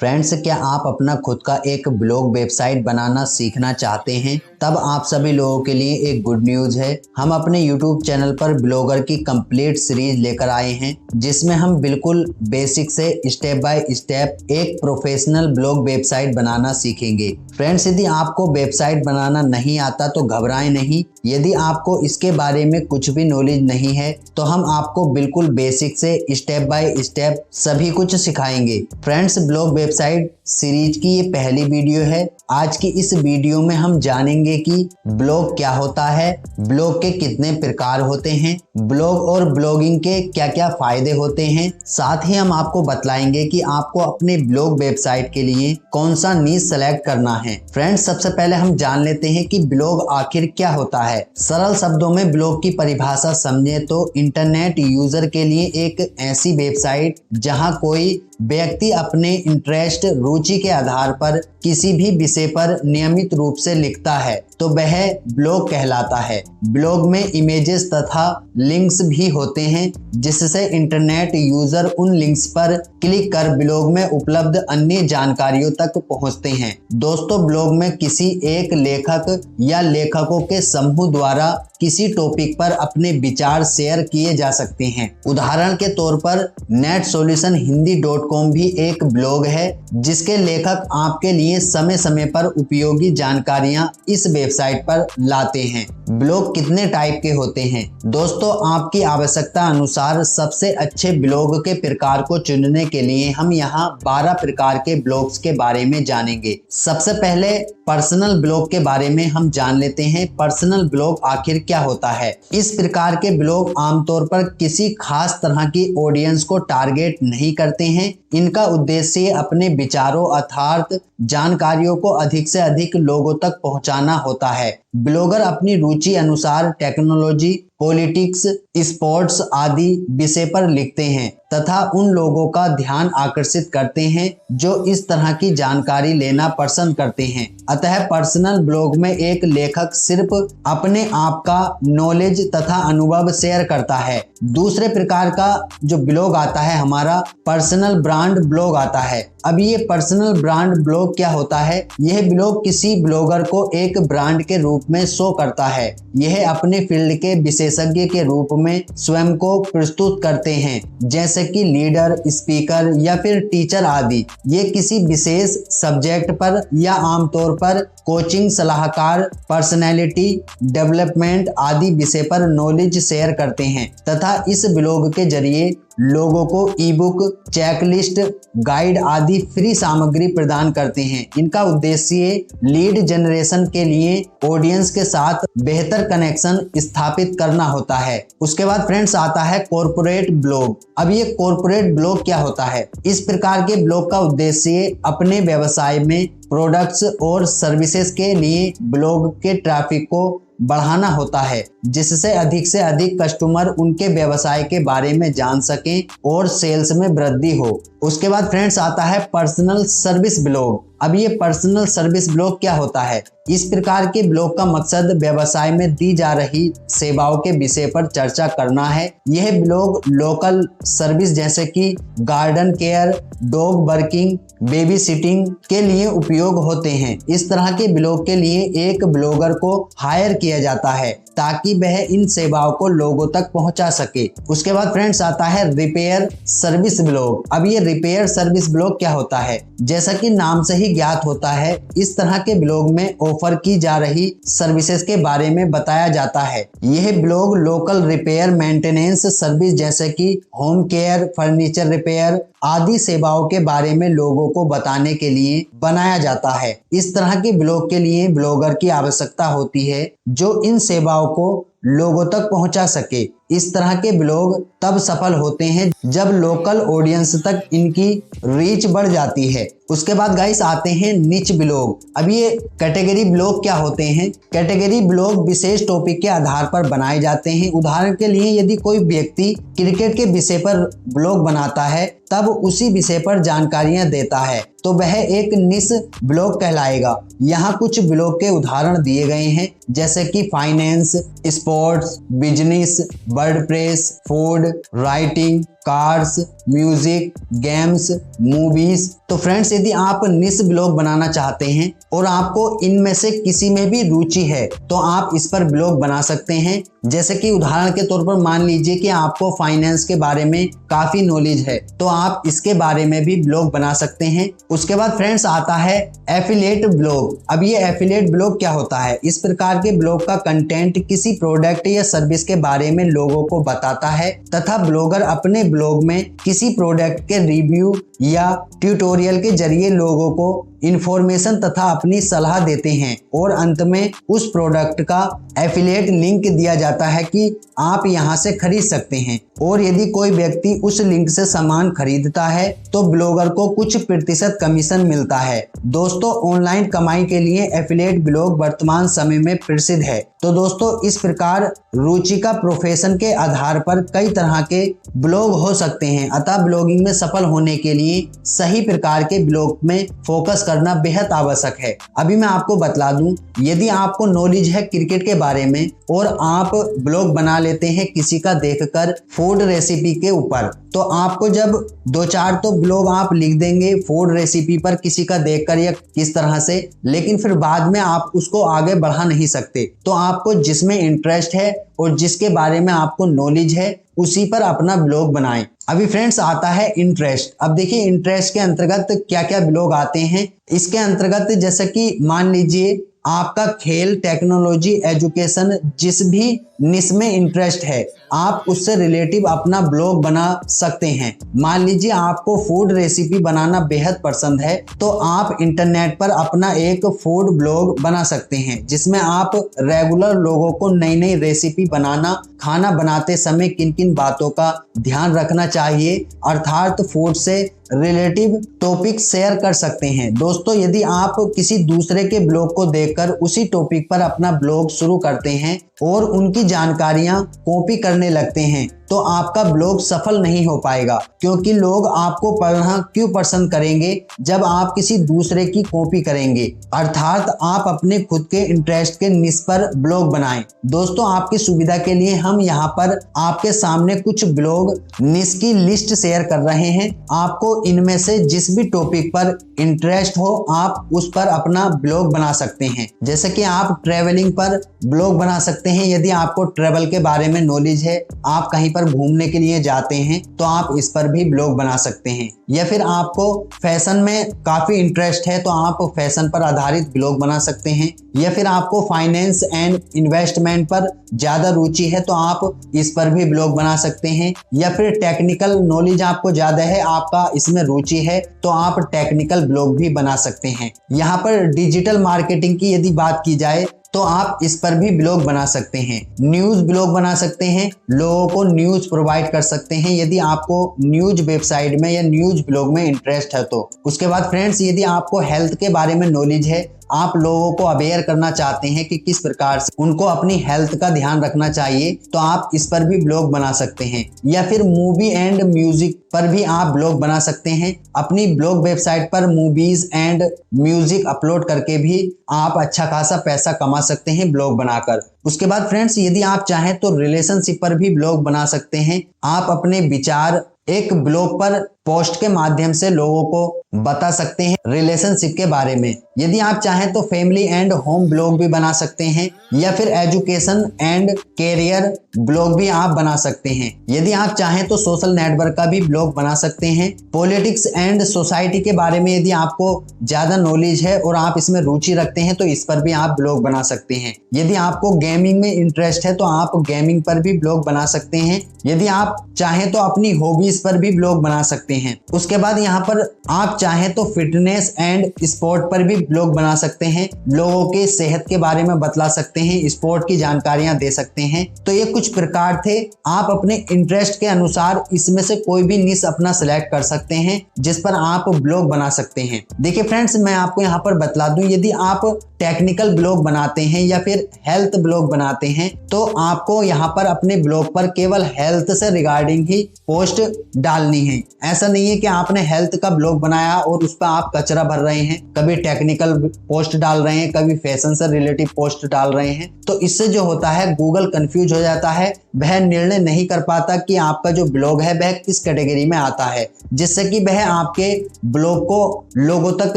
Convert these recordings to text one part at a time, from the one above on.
Friends, क्या आप अपना खुद का एक ब्लॉग वेबसाइट बनाना सीखना चाहते हैं? तब आप सभी लोगों के लिए एक गुड न्यूज़ है। हम अपने YouTube चैनल पर ब्लॉगर की कंप्लीट सीरीज लेकर आए हैं, जिसमें हम बिल्कुल बेसिक से स्टेप बाय स्टेप एक प्रोफेशनल ब्लॉग वेबसाइट बनाना सीखेंगे। फ्रेंड्स, यदि आपको वेबसाइट बनाना नहीं आता तो घबराएं नहीं। यदि आपको इसके बारे में कुछ भी नॉलेज नहीं है तो हम आपको बिल्कुल बेसिक से स्टेप बाय स्टेप सभी कुछ सिखाएंगे। फ्रेंड्स, ब्लॉग वेबसाइट सीरीज की ये पहली वीडियो है। आज की इस वीडियो में हम जानेंगे कि ब्लॉग क्या होता है, ब्लॉग के कितने प्रकार होते हैं, ब्लॉग और ब्लॉगिंग के क्या क्या फायदे होते हैं। साथ ही हम आपको बतलाएंगे कि आपको अपने ब्लॉग वेबसाइट के लिए कौन सा नीश सेलेक्ट करना है। फ्रेंड्स, सबसे पहले हम जान लेते हैं कि ब्लॉग आखिर क्या होता है। सरल शब्दों में ब्लॉग की परिभाषा समझे तो इंटरनेट यूजर के लिए एक ऐसी वेबसाइट जहां कोई व्यक्ति अपने इंटरेस्ट रुचि के आधार पर किसी भी विषय पर नियमित रूप से लिखता है तो वह ब्लॉग कहलाता है। ब्लॉग में इमेजेस तथा लिंक्स भी होते हैं, जिससे इंटरनेट यूजर उन लिंक्स पर क्लिक कर ब्लॉग में उपलब्ध अन्य जानकारियों तक पहुंचते हैं। दोस्तों, ब्लॉग में किसी एक लेखक या लेखकों के समूह द्वारा किसी टॉपिक पर अपने विचार शेयर किए जा सकते हैं। उदाहरण के तौर पर netsolutionhindi.com भी एक ब्लॉग है, जिसके लेखक आपके लिए समय समय पर उपयोगी जानकारियां इस वेबसाइट पर लाते हैं। ब्लॉग कितने टाइप के होते हैं? दोस्तों, आपकी आवश्यकता अनुसार सबसे अच्छे ब्लॉग के प्रकार को चुनने के लिए हम यहाँ 12 प्रकार के ब्लॉग्स के बारे में जानेंगे। सबसे पहले पर्सनल ब्लॉग के बारे में हम जान लेते हैं। पर्सनल ब्लॉग आखिर क्या होता है? इस प्रकार के ब्लॉग आमतौर पर किसी खास तरह की ऑडियंस को टारगेट नहीं करते हैं। इनका उद्देश्य अपने विचारों अर्थात जानकारियों को अधिक से अधिक लोगों तक पहुंचाना होता है। ब्लॉगर अपनी रुचि अनुसार टेक्नोलॉजी, पॉलिटिक्स, स्पोर्ट्स आदि विषय पर लिखते हैं तथा उन लोगों का ध्यान आकर्षित करते हैं जो इस तरह की जानकारी लेना पसंद करते हैं। अतः पर्सनल ब्लॉग में एक लेखक सिर्फ अपने आप का नॉलेज तथा अनुभव शेयर करता है। दूसरे प्रकार का जो ब्लॉग आता है हमारा पर्सनल ब्रांड ब्लॉग आता है। अब ये पर्सनल ब्रांड ब्लॉग क्या होता है? यह ब्लॉग किसी ब्लॉगर को एक ब्रांड के रूप में शो करता है। यह अपने फील्ड के विशेषज्ञ के रूप में स्वयं को प्रस्तुत करते हैं, जैसे कि लीडर, स्पीकर या फिर टीचर आदि। ये किसी विशेष सब्जेक्ट पर या आमतौर पर कोचिंग सलाहकार, पर्सनैलिटी डेवलपमेंट आदि विषय पर नॉलेज शेयर करते हैं तथा इस ब्लॉग के जरिए लोगों को ई बुक, चेकलिस्ट, गाइड आदि फ्री सामग्री प्रदान करते हैं। इनका उद्देश्य लीड जनरेशन के लिए ऑडियंस के साथ बेहतर कनेक्शन स्थापित करना होता है। उसके बाद फ्रेंड्स आता है कॉर्पोरेट ब्लॉग। अब ये कॉर्पोरेट ब्लॉग क्या होता है? इस प्रकार के ब्लॉग का उद्देश्य अपने व्यवसाय में प्रोडक्ट्स और सर्विसेज के लिए ब्लॉग के ट्रैफिक को बढ़ाना होता है, जिससे से अधिक कस्टमर उनके व्यवसाय के बारे में जान सकें और सेल्स में वृद्धि हो। उसके बाद फ्रेंड्स आता है पर्सनल सर्विस ब्लॉग। अब ये पर्सनल सर्विस ब्लॉग क्या होता है? इस प्रकार के ब्लॉग का मकसद व्यवसाय में दी जा रही सेवाओं के विषय पर चर्चा करना है। यह ब्लॉग लोकल सर्विस जैसे कि garden care, dog working, baby sitting के लिए उपयोग होते हैं। इस तरह के ब्लॉग के लिए एक ब्लॉगर को हायर किया जाता है ताकि वह इन सेवाओं को लोगों तक पहुंचा सके। उसके बाद फ्रेंड्स आता है रिपेयर सर्विस ब्लॉग। अब ये रिपेयर सर्विस ब्लॉग क्या होता है? जैसा कि नाम से ही ज्ञात होता है, इस तरह के ब्लॉग में ऑफर की जा रही सर्विसेज के बारे में बताया जाता है। यह blog local repair, maintenance service जैसे कि होम केयर, फर्नीचर रिपेयर आदि सेवाओं के बारे में लोगों को बताने के लिए बनाया जाता है। इस तरह के ब्लॉग के लिए ब्लॉगर की आवश्यकता होती है जो इन सेवाओं को लोगों तक पहुंचा सके। इस तरह के ब्लॉग तब सफल होते हैं जब लोकल ऑडियंस तक इनकी रीच बढ़ जाती है। उसके बाद गाइस आते हैं निच ब्लॉग। अब ये कैटेगरी ब्लॉग क्या होते हैं? कैटेगरी ब्लॉग विशेष टॉपिक के आधार पर बनाए जाते हैं। उदाहरण के लिए यदि कोई व्यक्ति क्रिकेट के विषय पर ब्लॉग बनाता है तब उसी विषय पर जानकारियां देता है तो वह एक निश ब्लॉग कहलाएगा। यहाँ कुछ ब्लॉग के उदाहरण दिए गए हैं, जैसे कि finance, sports, business, WordPress, food, writing, cars, music, games, movies. तो फ्रेंड्स यदि आप निश ब्लॉग बनाना चाहते हैं और आपको इनमें से किसी में भी रुचि है तो आप इस पर ब्लॉग बना सकते हैं। जैसे कि उदाहरण के तौर पर मान लीजिए कि आपको फाइनेंस के बारे में काफी नॉलेज है तो आप इसके बारे में भी ब्लॉग बना सकते हैं। उसके बाद फ्रेंड्स आता है एफिलिएट ब्लॉग। अब ये एफिलिएट ब्लॉग क्या होता है? इस प्रकार के ब्लॉग का कंटेंट किसी प्रोडक्ट या सर्विस के बारे में लोगों को बताता है तथा ब्लॉगर अपने ब्लॉग में किसी प्रोडक्ट के रिव्यू या ट्यूटोरियल के जरिए लोगों को इंफॉर्मेशन तथा अपनी सलाह देते हैं और अंत में उस प्रोडक्ट का एफिलिएट लिंक दिया जाता है कि आप यहां से खरीद सकते हैं। और यदि कोई व्यक्ति उस लिंक से सामान खरीदता है तो ब्लॉगर को कुछ प्रतिशत कमीशन मिलता है। दोस्तों ऑनलाइन कमाई के लिए एफिलिएट ब्लॉग वर्तमान समय में प्रसिद्ध है। तो दोस्तों इस प्रकार रुचि का प्रोफेशन के आधार पर कई तरह के ब्लॉग हो सकते हैं। अतः ब्लॉगिंग में सफल होने के लिए सही प्रकार के ब्लॉग में फोकस करना बेहद आवश्यक है। अभी मैं आपको बतला दूं, यदि आपको नॉलेज है क्रिकेट के बारे में और आप ब्लॉग बना लेते हैं किसी का देखकर फूड रेसिपी के ऊपर, तो आपको जब 2-4 तो ब्लॉग आप लिख देंगे फूड रेसिपी पर किसी का देखकर या किस तरह से, लेकिन फिर बाद में आप उसको आगे बढ़ा नहीं सकते। तो आपको जिसमें इंटरेस्ट है और जिसके बारे में आपको नॉलेज है उसी पर अपना ब्लॉग बनाएं। अभी फ्रेंड्स आता है इंटरेस्ट। अब देखिए इंटरेस्ट के अंतर्गत क्या क्या ब्लॉग आते हैं। इसके अंतर्गत जैसे कि मान लीजिए आपका खेल, टेक्नोलॉजी, एजुकेशन, जिस भी निश में इंटरेस्ट है आप उससे रिलेटिव अपना ब्लॉग बना सकते हैं। मान लीजिए आपको फूड रेसिपी बनाना बेहद पसंद है तो आप इंटरनेट पर अपना एक फूड ब्लॉग बना सकते हैं जिसमें आप रेगुलर लोगों को नई नई रेसिपी बनाना, खाना बनाते समय किन किन बातों का ध्यान रखना चाहिए अर्थात फूड से रिलेटिव टॉपिक शेयर कर सकते हैं। दोस्तों यदि आप किसी दूसरे के ब्लॉग को देखकर उसी टॉपिक पर अपना ब्लॉग शुरू करते हैं और उनकी जानकारियां कॉपी करने लगते हैं तो आपका ब्लॉग सफल नहीं हो पाएगा, क्योंकि लोग आपको पढ़ना क्यों पसंद करेंगे जब आप किसी दूसरे की कॉपी करेंगे। अर्थात आप अपने खुद के इंटरेस्ट के निश पर ब्लॉग बनाएं। दोस्तों आपकी सुविधा के लिए हम यहाँ पर आपके सामने कुछ ब्लॉग निश की लिस्ट शेयर कर रहे हैं। आपको इनमें से जिस भी टॉपिक पर इंटरेस्ट हो आप उस पर अपना ब्लॉग बना सकते हैं। जैसे कि आप ट्रेवलिंग पर ब्लॉग बना सकते हैं। यदि आपको ट्रेवल के बारे में नॉलेज है, आप कहीं पर घूमने के लिए जाते हैं तो आप इस पर भी ब्लॉग बना सकते हैं। या फिर आपको फैशन में काफी इंटरेस्ट है तो आप फैशन पर आधारित ब्लॉग बना सकते हैं। या फिर आपको फाइनेंस एंड इन्वेस्टमेंट पर ज्यादा रुचि है तो आप इस पर भी ब्लॉग बना सकते हैं। या फिर टेक्निकल नॉलेज आपको ज्यादा है, आपका इसमें रुचि है तो आप टेक्निकल ब्लॉग भी बना सकते हैं। यहाँ पर डिजिटल मार्केटिंग की यदि बात की जाए तो आप इस पर भी ब्लॉग बना सकते हैं। न्यूज ब्लॉग बना सकते हैं, लोगों को न्यूज प्रोवाइड कर सकते हैं यदि आपको न्यूज वेबसाइट में या न्यूज ब्लॉग में इंटरेस्ट है तो। उसके बाद फ्रेंड्स यदि आपको हेल्थ के बारे में नॉलेज है, आप लोगों को अवेयर करना चाहते हैं कि किस प्रकार से उनको अपनी हेल्थ का ध्यान रखना चाहिए तो आप इस पर भी ब्लॉग बना सकते हैं। या फिर मूवी एंड म्यूजिक पर भी आप ब्लॉग बना सकते हैं। अपनी ब्लॉग वेबसाइट पर मूवीज एंड म्यूजिक अपलोड करके भी आप अच्छा खासा पैसा कमा सकते हैं ब्लॉग बनाकर। उसके बाद फ्रेंड्स यदि आप चाहें तो रिलेशनशिप पर भी ब्लॉग बना सकते हैं। आप अपने विचार एक ब्लॉग पर पोस्ट के माध्यम से लोगों को बता सकते हैं रिलेशनशिप के बारे में। यदि आप चाहें तो फैमिली एंड होम ब्लॉग भी बना सकते हैं। या फिर एजुकेशन एंड कैरियर ब्लॉग भी आप बना सकते हैं। यदि आप चाहें तो सोशल नेटवर्क का भी ब्लॉग बना सकते हैं। पॉलिटिक्स एंड सोसाइटी के बारे में यदि आपको ज्यादा नॉलेज है और आप इसमें रुचि रखते हैं तो इस पर भी आप ब्लॉग बना सकते हैं। यदि आपको गेमिंग में इंटरेस्ट है तो आप गेमिंग पर भी ब्लॉग बना सकते हैं। यदि आप चाहें तो अपनी हॉबीज पर भी ब्लॉग बना सकते हैं। उसके बाद यहाँ पर आप चाहें तो फिटनेस एंड स्पोर्ट पर भी ब्लॉग बना सकते हैं। लोगों के सेहत के बारे में बतला सकते हैं, स्पोर्ट की जानकारियां दे सकते हैं। तो ये कुछ प्रकार थे। आप अपने इंटरेस्ट के अनुसार इसमें से कोई भी निश अपना सिलेक्ट कर सकते हैं जिस पर आप ब्लॉग बना सकते हैं। देखिए फ्रेंड्स मैं आपको यहाँ पर बतला दूं, यदि आप टेक्निकल ब्लॉग बनाते हैं या फिर हेल्थ ब्लॉग बनाते हैं तो आपको यहाँ पर अपने ब्लॉग पर केवल हेल्थ से रिगार्डिंग ही पोस्ट डालनी है। ऐसा नहीं है कि आपने हेल्थ का ब्लॉग बनाया और उस पर आप कचरा भर रहे हैं, कभी टेक्निकल पोस्ट डाल रहे हैं, कभी फैशन से रिलेटिव पोस्ट डाल रहे हैं। तो इससे जो होता है गूगल कंफ्यूज हो जाता है, वह निर्णय नहीं कर पाता कि आपका जो ब्लॉग है वह किस कैटेगरी में आता है, जिससे कि वह आपके ब्लॉग को लोगों तक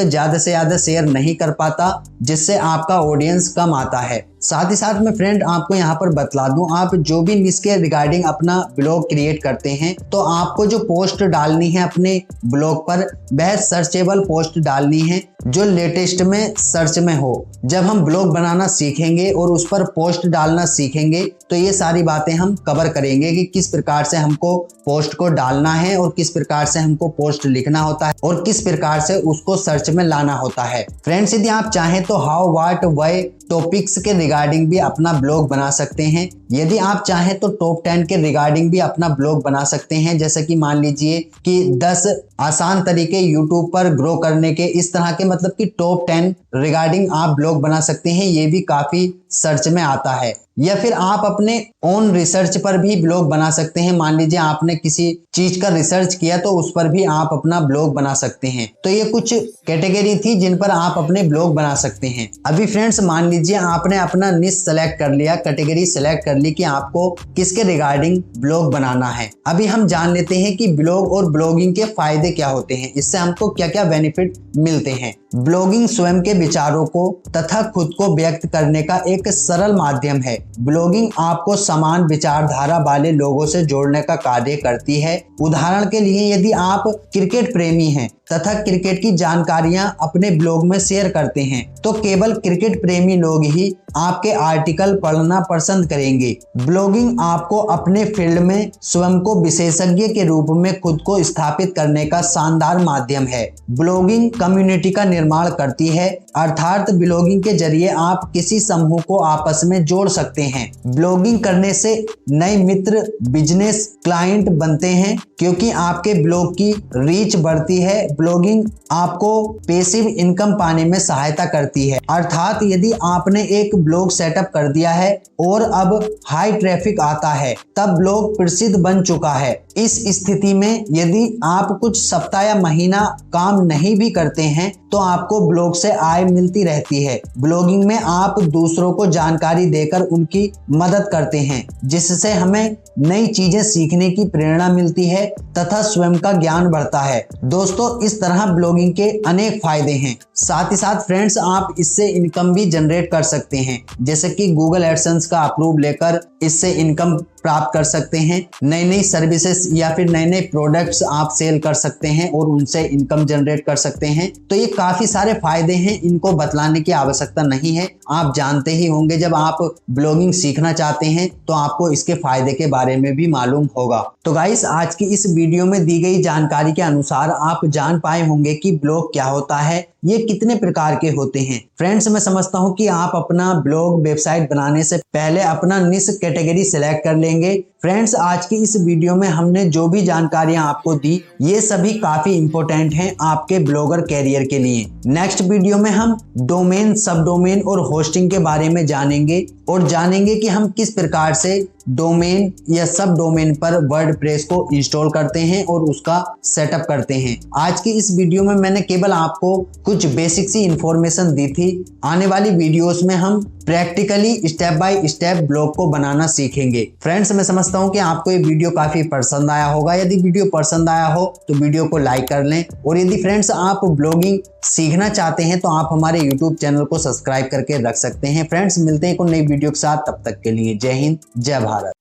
ज्यादा से ज्यादा शेयर नहीं कर पाता, जिससे आपका ऑडियंस कम आता है। साथ ही साथ में फ्रेंड आपको यहाँ पर बतला दूं, आप जो भी निश के रिगार्डिंग अपना ब्लॉग क्रिएट करते हैं तो आपको जो पोस्ट डालनी है अपने ब्लॉग पर वह सर्चेबल पोस्ट डालनी है जो लेटेस्ट में सर्च में हो। जब हम ब्लॉग बनाना सीखेंगे और उस पर पोस्ट डालना सीखेंगे तो ये सारी बातें हम कवर करेंगे कि किस प्रकार से हमको पोस्ट को डालना है और किस प्रकार से हमको पोस्ट लिखना होता है और किस प्रकार से उसको सर्च में लाना होता है। फ्रेंड्स यदि आप चाहें तो हाउ व्हाट व्हाई टॉपिक्स के रिगार्डिंग भी अपना ब्लॉग बना सकते हैं। यदि आप चाहें तो टॉप 10 के रिगार्डिंग भी अपना ब्लॉग बना सकते हैं, जैसे कि मान लीजिए कि 10 आसान तरीके यूट्यूब पर ग्रो करने के, इस तरह के मतलब कि टॉप 10 रिगार्डिंग आप ब्लॉग बना सकते हैं। ये भी काफी सर्च में आता है। या फिर आप अपने ओन रिसर्च पर भी ब्लॉग बना सकते हैं। मान लीजिए आपने किसी चीज का रिसर्च किया तो उस पर भी आप अपना ब्लॉग बना सकते हैं। तो ये कुछ कैटेगरी थी जिन पर आप अपने ब्लॉग बना सकते हैं। अभी फ्रेंड्स मान लीजिए आपने अपना निश सेलेक्ट कर लिया, कैटेगरी सेलेक्ट कर ली कि आपको किसके रिगार्डिंग ब्लॉग बनाना है। अभी हम जान लेते हैं कि ब्लॉग और ब्लॉगिंग के फायदे क्या होते हैं, इससे हमको क्या क्या बेनिफिट मिलते हैं। ब्लॉगिंग स्वयं के विचारों को तथा खुद को व्यक्त करने का एक सरल माध्यम है। ब्लॉगिंग आपको समान विचारधारा वाले लोगों से जोड़ने का कार्य करती है। उदाहरण के लिए यदि आप क्रिकेट प्रेमी हैं तथा क्रिकेट की जानकारियां अपने ब्लॉग में शेयर करते हैं तो केवल क्रिकेट प्रेमी लोग ही आपके आर्टिकल पढ़ना पसंद करेंगे। ब्लॉगिंग आपको अपने फील्ड में स्वयं को विशेषज्ञ के रूप में खुद को स्थापित करने का शानदार माध्यम है। ब्लॉगिंग कम्युनिटी का निर्माण करती है, अर्थात ब्लॉगिंग के जरिए आप किसी समूह को आपस में जोड़ सकते हैं। ब्लॉगिंग करने से नए मित्र, बिजनेस क्लाइंट बनते हैं क्योंकि आपके ब्लॉग की रीच बढ़ती है। ब्लॉगिंग आपको पैसिव इनकम पाने में सहायता करती है, अर्थात यदि आपने एक ब्लॉग सेटअप कर दिया है और अब हाई ट्रैफिक आता है तब ब्लॉग प्रसिद्ध बन चुका है। इस स्थिति में यदि आप कुछ सप्ताह या महीना काम नहीं भी करते हैं तो आपको ब्लॉग से आय मिलती रहती है। ब्लॉगिंग में आप दूसरों को जानकारी देकर उनकी मदद करते हैं, जिससे हमें नई चीजें सीखने की प्रेरणा मिलती है तथा स्वयं का ज्ञान बढ़ता है। दोस्तों इस तरह ब्लॉगिंग के अनेक फायदे हैं। साथ ही साथ फ्रेंड्स आप इससे इनकम भी जनरेट कर सकते हैं, जैसे कि गूगल एडसेंस का अप्रूव लेकर इससे इनकम प्राप्त कर सकते हैं। नई नई सर्विसेज या फिर नए नए प्रोडक्ट्स आप सेल कर सकते हैं और उनसे इनकम जनरेट कर सकते हैं। तो ये काफी सारे फायदे हैं, इनको बतलाने की आवश्यकता नहीं है, आप जानते ही होंगे। जब आप ब्लॉगिंग सीखना चाहते हैं तो आपको इसके फायदे के बारे में भी मालूम होगा। तो गाइस आज की इस वीडियो में दी गई जानकारी के अनुसार आप जान पाए होंगे कि ब्लॉग क्या होता है, ये कितने प्रकार के होते हैं। फ्रेंड्स मैं समझता हूं कि आप अपना ब्लॉग वेबसाइट बनाने से पहले अपना निश कैटेगरी सिलेक्ट कर लेंगे। फ्रेंड्स आज की इस वीडियो में हमने जो भी जानकारियां आपको दी ये सभी काफी इंपॉर्टेंट हैं आपके ब्लॉगर कैरियर के लिए। नेक्स्ट वीडियो में हम डोमेन, सब डोमेन और होस्टिंग के बारे में जानेंगे और जानेंगे कि हम किस प्रकार से डोमेन या सब डोमेन पर वर्डप्रेस को इंस्टॉल करते हैं और उसका सेटअप करते हैं। आज की इस वीडियो में मैंने केवल आपको कुछ बेसिक सी इंफॉर्मेशन दी थी। आने वाली वीडियोस में हम practically step by step blog को बनाना सीखेंगे। फ्रेंड्स मैं समझता हूं कि आपको ये वीडियो काफी पसंद आया होगा। यदि वीडियो पसंद आया हो तो वीडियो को लाइक कर लें और यदि फ्रेंड्स आप ब्लॉगिंग सीखना चाहते हैं तो आप हमारे यूट्यूब चैनल को सब्सक्राइब करके रख सकते हैं। फ्रेंड्स मिलते हैं एक नई वीडियो के साथ, तब तक के लिए जय हिंद, जय भारत।